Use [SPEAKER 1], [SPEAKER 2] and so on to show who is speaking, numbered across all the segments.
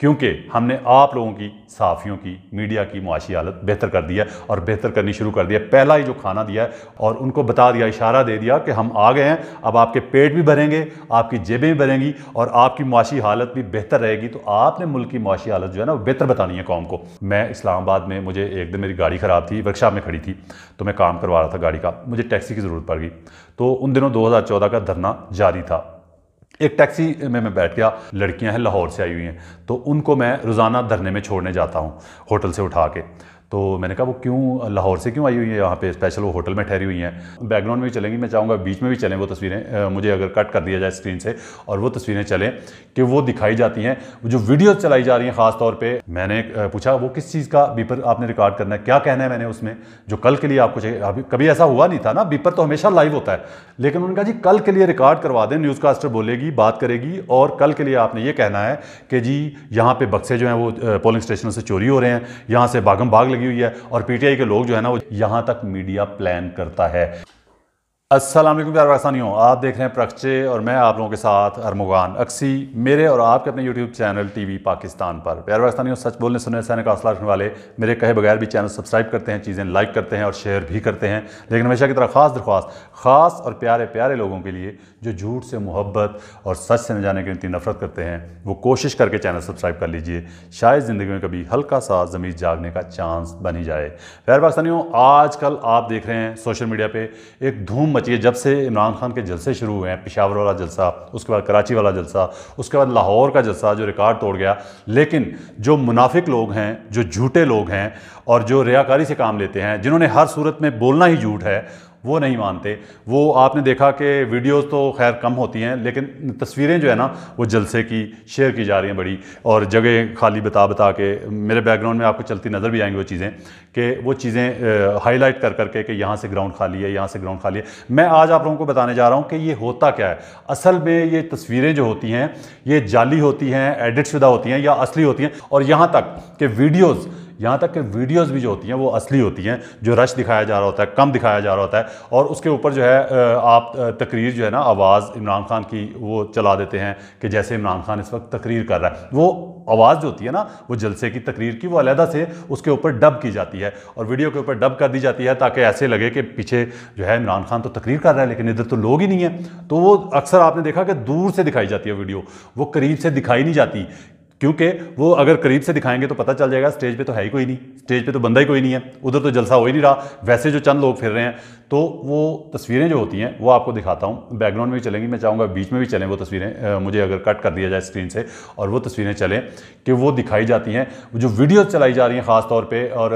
[SPEAKER 1] کیونکہ ہم نے آپ لوگوں کی، صحافیوں کی، میڈیا کی معاشی حالت بہتر کر دی ہے اور بہتر کرنی شروع کر دی ہے۔ پہلا ہی جو کھانا دیا ہے اور ان کو بتا دیا، اشارہ دے دیا کہ ہم آ گئے ہیں، اب آپ کے پیٹ بھی بھریں گے، آپ کی جیبیں بھی بھریں گی اور آپ کی معاشی حالت بھی بہتر رہے گی۔ تو آپ نے ملک کی معاشی حالت جو ہے نا وہ بہتر بتانی ہے قوم کو۔ میں اسلام آباد میں، مجھے ایک دن میری گاڑی خراب تھی، ورکشاپ میں کھڑی تھی، تو میں کام کروا رہا تھا گاڑی کا، مجھے ٹیکسی کی ضرورت پڑ گئی۔ تو ان دنوں 2014 کا دھرنا جاری تھا۔ ایک ٹیکسی میں بیٹھ گیا، لڑکیاں ہیں لاہور سے آئی ہوئی ہیں، تو ان کو میں روزانہ دھرنے میں چھوڑنے جاتا ہوں ہوٹل سے اٹھا کے۔ تو میں نے کہا وہ کیوں لاہور سے کیوں آئی ہوئی ہیں یہاں پہ اسپیشل، وہ ہوٹل میں ٹھہری ہوئی ہیں؟ بیک گراؤنڈ میں بھی چلیں گی، میں چاہوں گا بیچ میں بھی چلیں وہ تصویریں، مجھے اگر کٹ کر دیا جائے اسکرین سے اور وہ تصویریں چلیں کہ وہ دکھائی جاتی ہیں، جو ویڈیوز چلائی جا رہی ہیں خاص طور پہ۔ میں نے پوچھا وہ کس چیز کا بیپر آپ نے ریکارڈ کرنا ہے، کیا کہنا ہے میں نے اس میں، جو کل کے لیے آپ کو چاہیے؟ ابھی کبھی ایسا ہوا نہیں تھا نا، بیپر تو ہمیشہ لائیو ہوتا ہے، لیکن انہوں نے کہا جی کل کے لیے ریکارڈ کروا دیں، نیوز کاسٹر بولے گی، بات کرے گی، اور کل کے لیے آپ نے یہ کہنا ہے کہ جی یہاں پہ بکسے جو ہیں وہ پولنگ اسٹیشنوں سے چوری ہو رہے ہیں، یہاں سے بھاگم بھاگ لگی ہوئی ہے، اور پی ٹی آئی کے لوگ جو ہے نا وہ یہاں تک میڈیا پلان کرتا ہے۔ السلام علیکم پیارے پاکستانیوں، آپ دیکھ رہے ہیں پرکچے اور میں آپ لوگوں کے ساتھ ارمغان اکسی، میرے اور آپ کے اپنے YouTube channel TV Pakistan پر۔ پیارے پاکستانیوں، سچ بولنے سننے سہنے کا حوصلہ رکھنے والے میرے کہے بغیر بھی چینل سبسکرائب کرتے ہیں، چیزیں لائک کرتے ہیں اور شیئر بھی کرتے ہیں، لیکن ہمیشہ کی طرح خاص درخواست خاص اور پیارے پیارے لوگوں کے لیے جو جھوٹ سے محبت اور سچ سے نہ جانے کی اتنی نفرت کرتے ہیں، وہ کوشش کر کے چینل سبسکرائب کر لیجئے، شاید زندگی میں کبھی ہلکا سا ضمیر جاگنے کا چانس بن ہی جائے۔ پیارے پاکستانیوں، آج کل آپ دیکھ رہے ہیں سوشل میڈیا پہ ایک دھوم مچی ہے، جب سے عمران خان کے جلسے شروع ہوئے ہیں، پشاور والا جلسہ، اس کے بعد کراچی والا جلسہ، اس کے بعد لاہور کا جلسہ جو ریکارڈ توڑ گیا، لیکن جو منافق لوگ ہیں، جو جھوٹے لوگ ہیں اور جو ریاکاری سے کام لیتے ہیں، جنہوں نے ہر صورت میں بولنا ہی جھوٹ ہے، وہ نہیں مانتے۔ وہ آپ نے دیکھا کہ ویڈیوز تو خیر کم ہوتی ہیں، لیکن تصویریں جو ہے نا وہ جلسے کی شیئر کی جا رہی ہیں بڑی، اور جگہ خالی بتا کے، میرے بیک گراؤنڈ میں آپ کو چلتی نظر بھی آئیں گی وہ چیزیں، کہ وہ چیزیں ہائی لائٹ کر کے کہ یہاں سے گراؤنڈ خالی ہے، یہاں سے گراؤنڈ خالی ہے۔ میں آج آپ لوگوں کو بتانے جا رہا ہوں کہ یہ ہوتا کیا ہے اصل میں۔ یہ تصویریں جو ہوتی ہیں یہ جعلی ہوتی ہیں، ایڈٹ شدہ ہوتی ہیں یا اصلی ہوتی ہیں، اور یہاں تک کہ ویڈیوز بھی جو ہوتی ہیں وہ اصلی ہوتی ہیں، جو رش دکھایا جا رہا ہوتا ہے، کم دکھایا جا رہا ہوتا ہے، اور اس کے اوپر جو ہے آپ تقریر جو ہے نا آواز عمران خان کی وہ چلا دیتے ہیں کہ جیسے عمران خان اس وقت تقریر کر رہا ہے۔ وہ آواز جو ہوتی ہے نا وہ جلسے کی تقریر کی، وہ علیحدہ سے اس کے اوپر ڈب کی جاتی ہے اور ویڈیو کے اوپر ڈب کر دی جاتی ہے، تاکہ ایسے لگے کہ پیچھے جو ہے عمران خان تو تقریر کر رہا ہے لیکن ادھر تو لوگ ہی نہیں ہیں۔ تو وہ اکثر آپ نے دیکھا کہ دور سے دکھائی جاتی ہے ویڈیو، وہ قریب سے دکھائی نہیں جاتی، کیونکہ وہ اگر قریب سے دکھائیں گے تو پتہ چل جائے گا اسٹیج پہ تو ہے ہی کوئی نہیں، اسٹیج پہ تو بندہ ہی کوئی نہیں ہے، ادھر تو جلسہ ہو ہی نہیں رہا، ویسے جو چند لوگ پھر رہے ہیں۔ تو وہ تصویریں جو ہوتی ہیں وہ آپ کو دکھاتا ہوں، بیک گراؤنڈ میں بھی چلیں گی، میں چاہوں گا بیچ میں بھی چلیں وہ تصویریں، مجھے اگر کٹ کر دیا جائے اسکرین سے اور وہ تصویریں چلیں کہ وہ دکھائی جاتی ہیں، جو ویڈیوز چلائی جا رہی ہیں خاص طور پہ، اور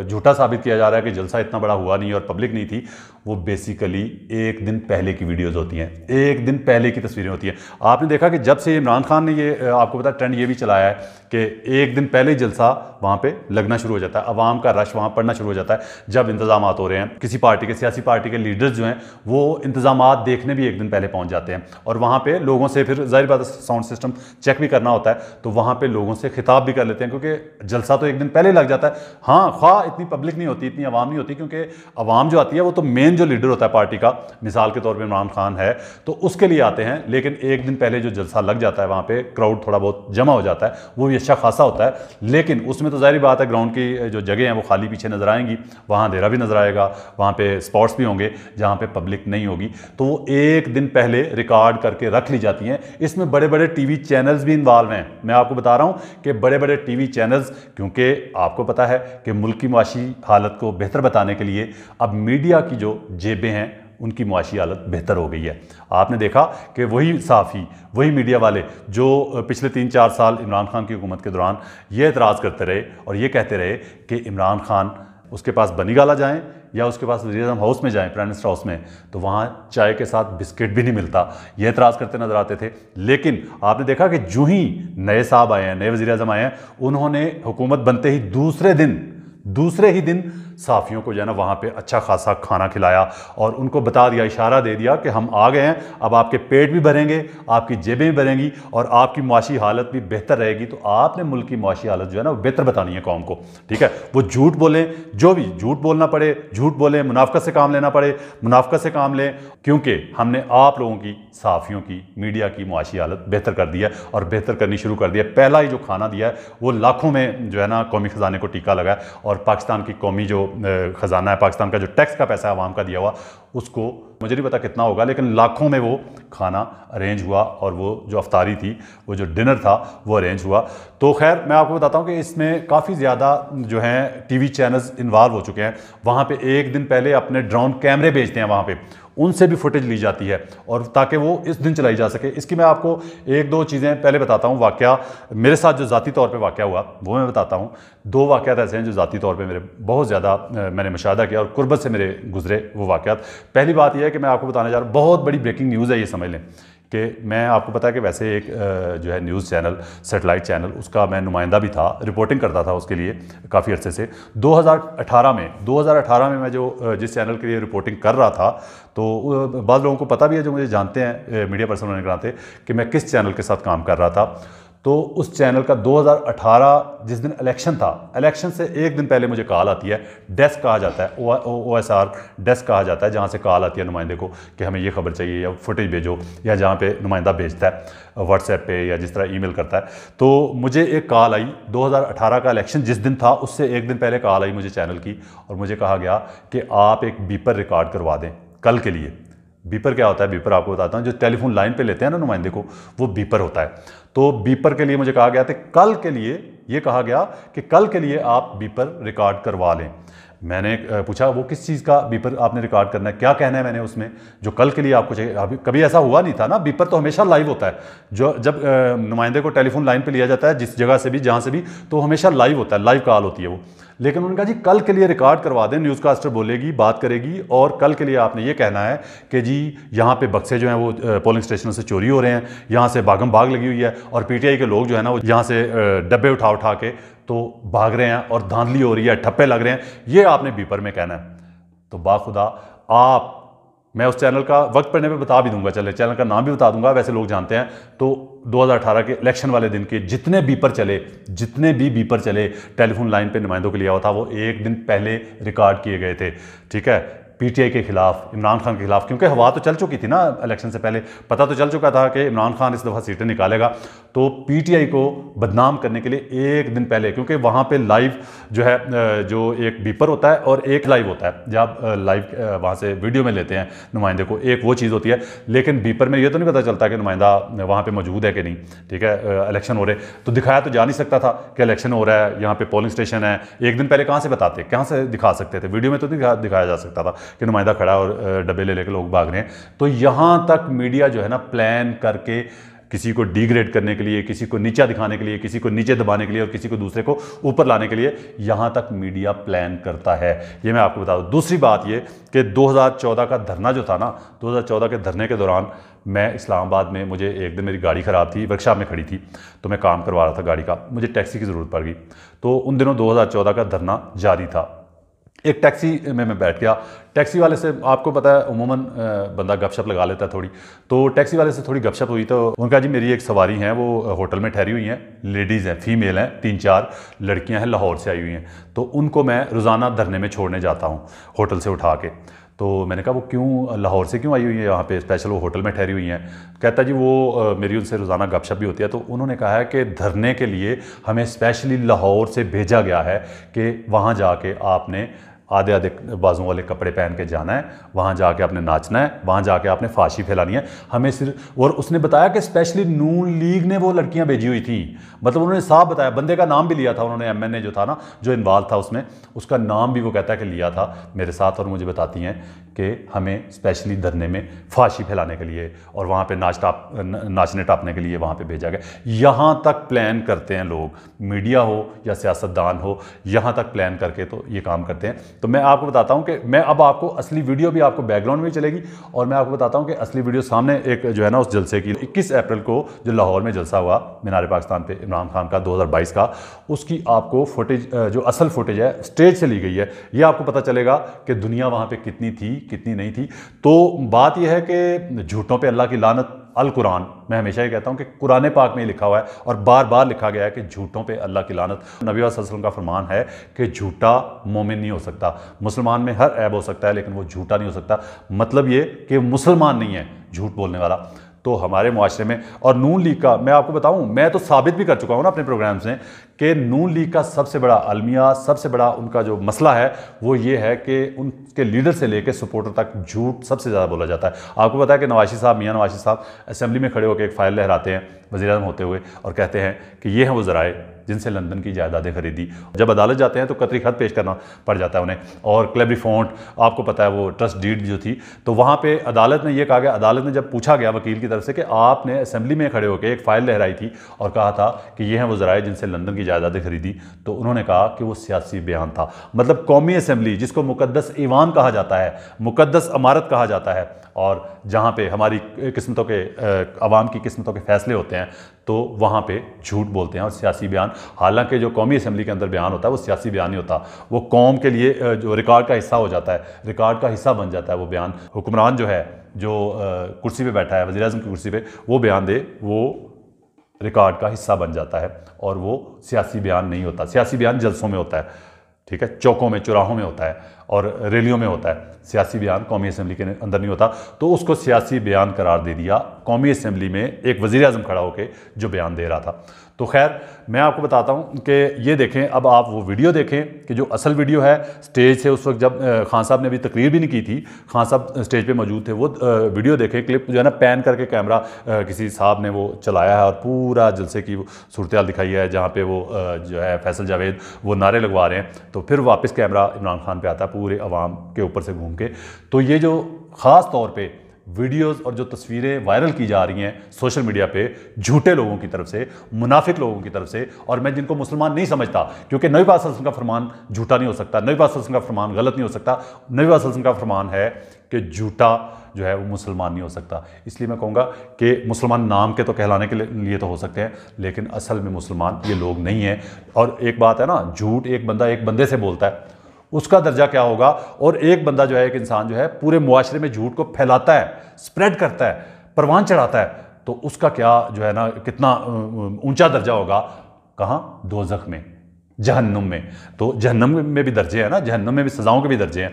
[SPEAKER 1] جھوٹا ثابت کیا جا رہا ہے کہ جلسہ اتنا بڑا ہوا نہیں اور پبلک نہیں تھی، وہ بیسیکلی ایک دن پہلے کی ویڈیوز ہوتی ہیں، ایک دن پہلے کی تصویریں ہوتی ہیں۔ آپ نے دیکھا کہ جب سے عمران خان نے یہ آپ کو پتا ٹرینڈ یہ بھی چلایا ہے کہ ایک دن پہلے جلسہ وہاں پہ لگنا شروع ہو جاتا ہے، عوام کا رش وہاں پڑنا شروع ہو جاتا ہے جب انتظامات ہو رہے ہیں۔ کسی پارٹی کے، سیاسی پارٹی کے لیڈرز جو ہیں وہ انتظامات دیکھنے بھی ایک دن پہلے پہنچ جاتے ہیں، اور وہاں پہ لوگوں سے پھر ظاہر بات ساؤنڈ سسٹم چیک بھی کرنا ہوتا ہے، تو وہاں پہ لوگوں سے خطاب بھی کر لیتے ہیں، کیونکہ جلسہ تو ایک دن پہلے لگ جاتا ہے۔ ہاں، خواہ اتنی پبلک نہیں ہوتی، اتنی عوام نہیں ہوتی، کیونکہ عوام جو آتی ہے وہ تو مین جو لیڈر ہوتا ہے پارٹی کا، مثال کے طور پہ عمران خان ہے تو اس کے لیے آتے ہیں، لیکن ایک دن پہلے جو جلسہ لگ جاتا ہے وہاں پہ کراؤڈ تھوڑا بہت جمع ہو جاتا ہے، وہ بھی اچھا خاصا ہوتا ہے، لیکن اس میں تو ظاہری بات ہے گراؤنڈ کی جو جگہ ہیں وہ خالی پیچھے نظر آئیں گی، وہاں اندھیرا بھی نظر آئے گا، وہاں پہ سپاٹس بھی ہوں گے جہاں پہ پبلک نہیں ہوگی، تو وہ ایک دن پہلے ریکارڈ کر کے رکھ لی جاتی ہیں۔ اس میں بڑے بڑے ٹی وی چینلز بھی انوالو ہیں، میں آپ کو بتا رہا ہوں کہ بڑے بڑے ٹی وی چینلز، کیونکہ آپ کو پتہ ہے کہ ملک کی معاشی حالت کو بہتر بتانے کے لیے اب میڈیا کی جو جیبیں ہیں ان کی معاشی حالت بہتر ہو گئی ہے۔ آپ نے دیکھا کہ وہی صحافی، وہی میڈیا والے جو پچھلے 3-4 سال عمران خان کی حکومت کے دوران یہ اعتراض کرتے رہے اور یہ کہتے رہے کہ عمران خان اس کے پاس بنی گالا جائیں یا اس کے پاس وزیر اعظم ہاؤس میں جائیں، پرائم منسٹر ہاؤس میں، تو وہاں چائے کے ساتھ بسکٹ بھی نہیں ملتا، یہ اعتراض کرتے نظر آتے تھے۔ لیکن آپ نے دیکھا کہ جو ہی نئے صاحب آئے ہیں، نئے وزیر اعظم آئے ہیں، انہوں نے حکومت بنتے ہی دوسرے ہی دن صحافیوں کو جو ہے نا وہاں پہ اچھا خاصا کھانا کھلایا اور ان کو بتا دیا، اشارہ دے دیا کہ ہم آ گئے ہیں، اب آپ کے پیٹ بھی بھریں گے، آپ کی جیبیں بھی بھریں گی اور آپ کی معاشی حالت بھی بہتر رہے گی۔ تو آپ نے ملک کی معاشی حالت جو ہے نا وہ بہتر بتانی ہے قوم کو، ٹھیک ہے؟ وہ جھوٹ بولیں، جو بھی جھوٹ بولنا پڑے جھوٹ بولیں، منافقت سے کام لینا پڑے منافقت سے کام لیں، کیونکہ ہم نے آپ لوگوں کی، صحافیوں کی، میڈیا کی معاشی حالت بہتر کر دی ہے اور بہتر کرنی شروع کر دی ہے۔ پہلا ہی جو کھانا دیا ہے وہ لاکھوں میں جو ہے نا قومی خزانے کو ٹیکا لگا ہے، اور پاکستان کی قومی جو خزانہ ہے، پاکستان کا جو ٹیکس کا پیسہ ہے عوام کا دیا ہوا، اس کو مجھے نہیں پتا کتنا ہوگا، لیکن لاکھوں میں وہ کھانا ارینج ہوا، اور وہ جو افطاری تھی، وہ جو ڈنر تھا، وہ ارینج ہوا۔ تو خیر میں آپ کو بتاتا ہوں کہ اس میں کافی زیادہ جو ہیں ٹی وی چینلز انوالو ہو چکے ہیں، وہاں پہ ایک دن پہلے اپنے ڈرون کیمرے بھیجتے ہیں، وہاں پہ ان سے بھی فوٹیج لی جاتی ہے، اور تاکہ وہ اس دن چلائی جا سکے۔ اس کی میں آپ کو ایک دو چیزیں پہلے بتاتا ہوں، واقعہ میرے ساتھ جو ذاتی طور پہ واقعہ ہوا وہ میں بتاتا ہوں۔ دو واقعات ایسے ہیں جو ذاتی طور پہ میرے بہت زیادہ میں نے مشاہدہ کیا اور قربت سے میرے گزرے وہ واقعات۔ پہلی بات یہ ہے کہ میں آپ کو بتانے جا رہا ہوں، بہت بڑی بریکنگ نیوز ہے، یہ سمجھ لیں کہ میں آپ کو پتا ہے کہ ویسے ایک جو ہے نیوز چینل، سیٹلائٹ چینل، اس کا میں نمائندہ بھی تھا، رپورٹنگ کرتا تھا اس کے لیے کافی عرصے سے۔ 2018 میں جو جس چینل کے لیے رپورٹنگ کر رہا تھا، تو بعض لوگوں کو پتہ بھی ہے جو مجھے جانتے ہیں میڈیا پرسن ہونے کے ناطے کہ میں کس چینل کے ساتھ کام کر رہا تھا۔ تو اس چینل کا 2018 جس دن الیکشن تھا، الیکشن سے ایک دن پہلے مجھے کال آتی ہے، ڈیسک کہا جاتا ہے، او ایس آر ڈیسک کہا جاتا ہے، جہاں سے کال آتی ہے نمائندے کو کہ ہمیں یہ خبر چاہیے یا فوٹیج بھیجو، یا جہاں پہ نمائندہ بھیجتا ہے واٹس ایپ پہ یا جس طرح ای میل کرتا ہے۔ تو مجھے ایک کال آئی 2018 کا الیکشن جس دن تھا اس سے ایک دن پہلے کال آئی مجھے چینل کی، اور مجھے کہا گیا کہ آپ ایک بیپر ریکارڈ کروا دیں کل کے لیے۔ بیپر کیا ہوتا ہے؟ بیپر آپ کو بتاتا ہوں، جو ٹیلی فون لائن پہ لیتے ہیں نا نمائندے کو، وہ بیپر ہوتا ہے۔ تو بیپر کے لیے مجھے کہا گیا تھا کل کے لیے، یہ کہا گیا کہ کل کے لیے آپ بیپر ریکارڈ کروا لیں۔ میں نے پوچھا وہ کس چیز کا بیپر آپ نے ریکارڈ کرنا ہے، کیا کہنا ہے میں نے اس میں جو کل کے لیے آپ کو چاہیے؟ کبھی ایسا ہوا نہیں تھا نا، بیپر تو ہمیشہ لائیو ہوتا ہے، جب نمائندے کو ٹیلی فون لائن پہ لیا جاتا ہے جس جگہ سے بھی جہاں سے بھی، تو ہمیشہ لائیو ہوتا ہے، لائیو کال ہوتی ہے وہ۔ لیکن انہوں نے کہا جی کل کے لیے ریکارڈ کروا دیں، نیوز کاسٹر بولے گی، بات کرے گی، اور کل کے لیے آپ نے یہ کہنا ہے کہ جی یہاں پہ بکسے جو ہیں وہ پولنگ اسٹیشنوں سے چوری ہو رہے ہیں، یہاں سے باغم باغ لگی ہوئی ہے، اور پی ٹی آئی کے لوگ جو ہے نا وہ یہاں سے ڈبے اٹھا کے تو بھاگ رہے ہیں، اور دھاندلی ہو رہی ہے، ٹھپے لگ رہے ہیں، یہ آپ نے بیپر میں کہنا ہے۔ تو باخدا آپ، میں اس چینل کا وقت پڑھنے پہ بتا بھی دوں گا، چلے چینل کا نام بھی بتا دوں گا، ویسے لوگ جانتے ہیں۔ تو 2018 کے الیکشن والے دن کے جتنے بھی بیپر چلے ٹیلی فون لائن پہ نمائندوں کے لیا ہوا تھا، وہ ایک دن پہلے ریکارڈ کیے گئے تھے، ٹھیک ہے؟ پی ٹی آئی کے خلاف، عمران خان کے خلاف، کیونکہ ہوا تو چل چکی تھی نا الیکشن سے پہلے، پتہ تو چل چکا تھا کہ عمران خان اس دفعہ سیٹیں نکالے گا۔ تو پی ٹی آئی کو بدنام کرنے کے لیے ایک دن پہلے، کیونکہ وہاں پہ لائیو جو ہے جو ایک بیپر ہوتا ہے اور ایک لائیو ہوتا ہے، جب لائیو وہاں سے ویڈیو میں لیتے ہیں نمائندے کو، ایک وہ چیز ہوتی ہے، لیکن بیپر میں یہ تو نہیں پتہ چلتا کہ نمائندہ وہاں پہ موجود ہے کہ نہیں، ٹھیک ہے؟ الیکشن ہو رہے تو دکھایا تو جا نہیں سکتا تھا کہ الیکشن ہو رہا ہے، یہاں پہ پولنگ اسٹیشن ہے، ایک دن پہلے کہاں سے بتاتے، کہاں سے دکھا سکتے تھے؟ ویڈیو میں تو دکھایا جا سکتا تھا کہ نمائندہ کھڑا اور ڈبے لے کے لوگ بھاگ رہے ہیں۔ تو یہاں تک میڈیا جو ہے نا پلان کر کے کسی کو ڈی گریڈ کرنے کے لیے، کسی کو نیچا دکھانے کے لیے، کسی کو نیچے دبانے کے لیے، اور کسی کو دوسرے کو اوپر لانے کے لیے، یہاں تک میڈیا پلان کرتا ہے، یہ میں آپ کو بتا دوں۔ دوسری بات یہ کہ 2014 کا دھرنا جو تھا نا، 2014 کے دھرنے کے دوران میں اسلام آباد میں، مجھے ایک دن میری گاڑی خراب تھی، ورکشاپ میں کھڑی تھی، تو میں کام کروا رہا تھا گاڑی کا، مجھے ٹیکسی کی ضرورت پڑ گئی۔ تو ان دنوں 2014 کا دھرنا جاری تھا، ایک ٹیکسی میں بیٹھ گیا، ٹیکسی والے سے آپ کو پتہ ہے عموماً بندہ گپ شپ لگا لیتا ہے تھوڑی، تو ٹیکسی والے سے تھوڑی گپ شپ ہوئی، تو ان کا جی میری ایک سواری ہیں، وہ ہوٹل میں ٹھہری ہوئی ہیں، لیڈیز ہیں، فیمیل ہیں، 3-4 لڑکیاں ہیں، لاہور سے آئی ہوئی ہیں، تو ان کو میں روزانہ دھرنے میں چھوڑنے جاتا ہوں ہوٹل سے اٹھا کے۔ تو میں نے کہا وہ کیوں لاہور سے کیوں آئی ہوئی ہیں یہاں پہ اسپیشل، وہ ہوٹل میں ٹھہری ہوئی ہیں؟ کہتا جی وہ میری ان سے روزانہ گپ شپ بھی ہوتی ہے، تو انہوں نے کہا ہے کہ دھرنے کے لیے ہمیں اسپیشلی لاہور سے بھیجا گیا ہے کہ وہاں جا کے آپ نے آدھے بازوں والے کپڑے پہن کے جانا ہے، وہاں جا کے آپ نے ناچنا ہے، وہاں جا کے آپ نے فحاشی پھیلانی ہے ہمیں صرف۔ اور اس نے بتایا کہ اسپیشلی نون لیگ نے وہ لڑکیاں بھیجی ہوئی تھیں، مطلب انہوں نے صاف بتایا، بندے کا نام بھی لیا تھا انہوں نے، ایم این اے جو تھا نا جو انوالو تھا اس میں، اس کا نام بھی وہ کہتا ہے کہ لیا تھا میرے ساتھ، اور مجھے بتاتی ہیں کہ ہمیں اسپیشلی دھرنے میں فحاشی پھیلانے کے لیے اور وہاں پہ ناچنے ٹاپنے کے لیے وہاں پہ بھیجا گیا. یہاں تک پلان کرتے ہیں لوگ, میڈیا ہو یا سیاستدان ہو, یہاں تک پلان کر کے تو یہ کام کرتے ہیں. تو میں آپ کو بتاتا ہوں کہ میں اب آپ کو اصلی ویڈیو بھی آپ کو بیک گراؤنڈ میں چلے گی, اور میں آپ کو بتاتا ہوں کہ اصلی ویڈیو سامنے ایک جو ہے نا اس جلسے کی 21 اپریل کو جو لاہور میں جلسہ ہوا مینار پاکستان پہ عمران خان کا 2022 کا, اس کی آپ کو فوٹیج جو اصل فوٹیج ہے اسٹیج سے لی گئی ہے. یہ آپ کو پتہ چلے گا کہ دنیا وہاں پہ کتنی تھی کتنی نہیں تھی. تو بات یہ ہے کہ جھوٹوں پہ اللہ کی لعنت. القرآن, میں ہمیشہ یہ کہتا ہوں کہ قرآن پاک میں یہ لکھا ہوا ہے اور بار بار لکھا گیا ہے کہ جھوٹوں پہ اللہ کی لعنت. نبی صلی اللہ علیہ وسلم کا فرمان ہے کہ جھوٹا مومن نہیں ہو سکتا. مسلمان میں ہر عیب ہو سکتا ہے لیکن وہ جھوٹا نہیں ہو سکتا. مطلب یہ کہ مسلمان نہیں ہے جھوٹ بولنے والا. تو ہمارے معاشرے میں, اور نون لیگ کا میں آپ کو بتاؤں, میں تو ثابت بھی کر چکا ہوں نا اپنے پروگرام سے کہ نون لیگ کا سب سے بڑا المیہ, سب سے بڑا ان کا جو مسئلہ ہے وہ یہ ہے کہ ان کے لیڈر سے لے کے سپورٹر تک جھوٹ سب سے زیادہ بولا جاتا ہے. آپ کو پتا ہے کہ نواز صاحب, میاں نواز صاحب اسمبلی میں کھڑے ہو کے ایک فائل لہراتے ہیں وزیر اعظم ہوتے ہوئے اور کہتے ہیں کہ یہ ہیں وہ ذرائع جن سے لندن کی جائیدادیں خریدی. جب عدالت جاتے ہیں تو قطعی خط پیش کرنا پڑ جاتا ہے انہیں. اور کلیبری فونٹ آپ کو پتہ ہے وہ ٹرسٹ ڈیڈ جو تھی, تو وہاں پہ عدالت نے یہ کہا گیا, عدالت نے جب پوچھا گیا وکیل کی طرف سے کہ آپ نے اسمبلی میں کھڑے ہو کے ایک فائل لہرائی تھی اور کہا تھا کہ یہ ہیں وہ ذرائع جن سے لندن کی جائیدادیں خریدی, تو انہوں نے کہا کہ وہ سیاسی بیان تھا. مطلب قومی اسمبلی جس کو مقدس ایوان کہا جاتا ہے, مقدس عمارت کہا جاتا ہے, اور جہاں پہ ہماری قسمتوں کے عوام کی قسمتوں کے فیصلے ہوتے ہیں, تو وہاں پہ جھوٹ بولتے ہیں اور سیاسی بیان. حالانکہ جو قومی اسمبلی کے اندر بیان ہوتا ہے وہ سیاسی بیان نہیں ہوتا, وہ قوم کے لیے جو ریکارڈ کا حصہ ہو جاتا ہے, ریکارڈ کا حصہ بن جاتا ہے وہ بیان. حکمران جو ہے, جو کرسی پہ بیٹھا ہے وزیر اعظم کی کرسی پہ, وہ بیان دے, وہ ریکارڈ کا حصہ بن جاتا ہے اور وہ سیاسی بیان نہیں ہوتا. سیاسی بیان جلسوں میں ہوتا ہے, ٹھیک ہے, چوکوں میں چوراہوں میں ہوتا ہے اور ریلیوں میں ہوتا ہے. سیاسی بیان قومی اسمبلی کے اندر نہیں ہوتا. تو اس کو سیاسی بیان قرار دے دیا قومی اسمبلی میں ایک وزیر اعظم کھڑا ہو کے جو بیان دے رہا تھا. تو خیر میں آپ کو بتاتا ہوں کہ یہ دیکھیں, اب آپ وہ ویڈیو دیکھیں کہ جو اصل ویڈیو ہے سٹیج سے اس وقت جب خان صاحب نے ابھی تقریر بھی نہیں کی تھی, خان صاحب سٹیج پہ موجود تھے, وہ ویڈیو دیکھیں, کلپ جو ہے نا پین کر کے کیمرہ کسی صاحب نے وہ چلایا ہے اور پورا جلسے کی صورتحال دکھائی ہے جہاں پہ وہ جو ہے فیصل جاوید وہ نعرے لگوا رہے ہیں. تو پھر واپس کیمرہ عمران خان پہ آتا ہے پورے عوام کے اوپر سے گھوم کے. تو یہ جو خاص طور پہ ویڈیوز اور جو تصویریں وائرل کی جا رہی ہیں سوشل میڈیا پہ جھوٹے لوگوں کی طرف سے, منافق لوگوں کی طرف سے, اور میں جن کو مسلمان نہیں سمجھتا, کیونکہ نبی پاک صلی اللہ علیہ وسلم کا فرمان جھوٹا نہیں ہو سکتا, نبی پاک صلی اللہ علیہ وسلم کا فرمان غلط نہیں ہو سکتا. نبی پاک صلی اللہ علیہ وسلم کا فرمان ہے کہ جھوٹا جو ہے وہ مسلمان نہیں ہو سکتا. اس لیے میں کہوں گا کہ مسلمان نام کے تو کہلانے کے لیے تو ہو سکتے ہیں لیکن اصل میں مسلمان یہ لوگ نہیں ہیں. اور ایک بات ہے نا, جھوٹ ایک بندہ ایک بندے سے بولتا ہے, اس کا درجہ کیا ہوگا, اور ایک بندہ جو ہے, ایک انسان جو ہے پورے معاشرے میں جھوٹ کو پھیلاتا ہے, سپریڈ کرتا ہے, پروان چڑھاتا ہے, تو اس کا کیا جو ہے نا کتنا اونچا درجہ ہوگا. کہاں؟ دوزخ میں, جہنم میں. تو جہنم میں بھی درجے ہیں نا, جہنم میں بھی سزاؤں کے بھی درجے ہیں.